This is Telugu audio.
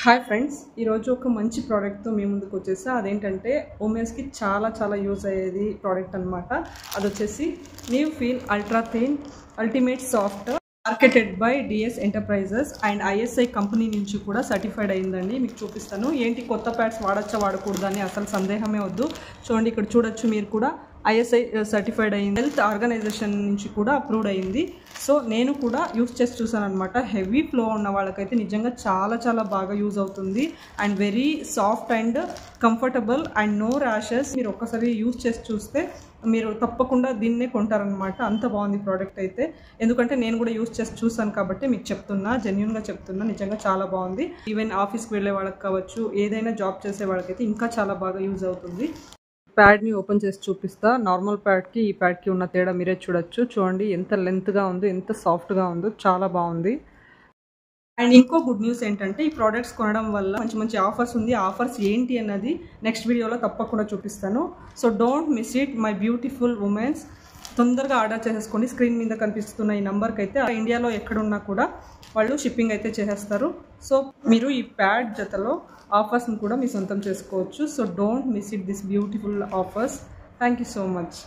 హాయ్ ఫ్రెండ్స్, ఈరోజు ఒక మంచి ప్రోడక్ట్తో మీ ముందుకు వచ్చేసా. అదేంటంటే ఉమెన్స్కి చాలా యూజ్ అయ్యేది ప్రోడక్ట్ అనమాట. అది వచ్చేసి new feel ultra thin ultimate soft, marketed by DS enterprises and ISI company నుంచి కూడా సర్టిఫైడ్ అయిందండి. మీకు చూపిస్తాను. ఏంటి కొత్త ప్యాడ్స్ వాడచ్చా వాడకూడదా అని అసలు సందేహమే వద్దు. చూడండి, ఇక్కడ చూడొచ్చు మీరు కూడా. ఐఎస్ఐ సర్టిఫైడ్ అయింది, హెల్త్ ఆర్గనైజేషన్ నుంచి కూడా అప్రూవ్డ్ అయింది. సో నేను కూడా యూస్ చేసి చూసాను అనమాట. హెవీ ఫ్లో ఉన్న వాళ్ళకైతే నిజంగా చాలా బాగా యూజ్ అవుతుంది. And very soft and comfortable and no rashes. మీరు ఒక్కసారి యూజ్ చేసి చూస్తే మీరు తప్పకుండా దీన్నే కొంటారనమాట. అంత బాగుంది ప్రోడక్ట్ అయితే. ఎందుకంటే నేను కూడా యూజ్ చేసి చూసాను కాబట్టి మీకు చెప్తున్నా, జెన్యూన్గా చెప్తున్నా. నిజంగా చాలా బాగుంది. ఈవెన్ ఆఫీస్కి వెళ్ళే వాళ్ళకి కావచ్చు, ఏదైనా జాబ్ చేసే వాళ్ళకైతే ఇంకా చాలా బాగా యూజ్ అవుతుంది. ప్యాడ్ని ఓపెన్ చేసి చూపిస్తా. నార్మల్ ప్యాడ్కి ఈ ప్యాడ్కి ఉన్న తేడా మీరే చూడొచ్చు. చూడండి ఎంత లెంత్గా ఉందో, ఎంత సాఫ్ట్గా ఉందో, చాలా బాగుంది. అండ్ ఇంకో గుడ్ న్యూస్ ఏంటంటే, ఈ ప్రోడక్ట్స్ కొనడం వల్ల మంచి ఆఫర్స్ ఉంది. ఆఫర్స్ ఏంటి అన్నది నెక్స్ట్ వీడియోలో తప్పకుండా చూపిస్తాను. So don't miss it my beautiful women's. తొందరగా ఆర్డర్ చేసేసుకోండి. స్క్రీన్ మీద కనిపిస్తున్న ఈ నెంబర్కి అయితే ఇండియాలో ఎక్కడున్నా కూడా వాళ్ళు షిప్పింగ్ అయితే చేసేస్తారు. సో మీరు ఈ ప్యాడ్ జతలో ఆఫర్స్ని కూడా మీ సొంతం చేసుకోవచ్చు. So don't miss it this beautiful offers. Thank you so much.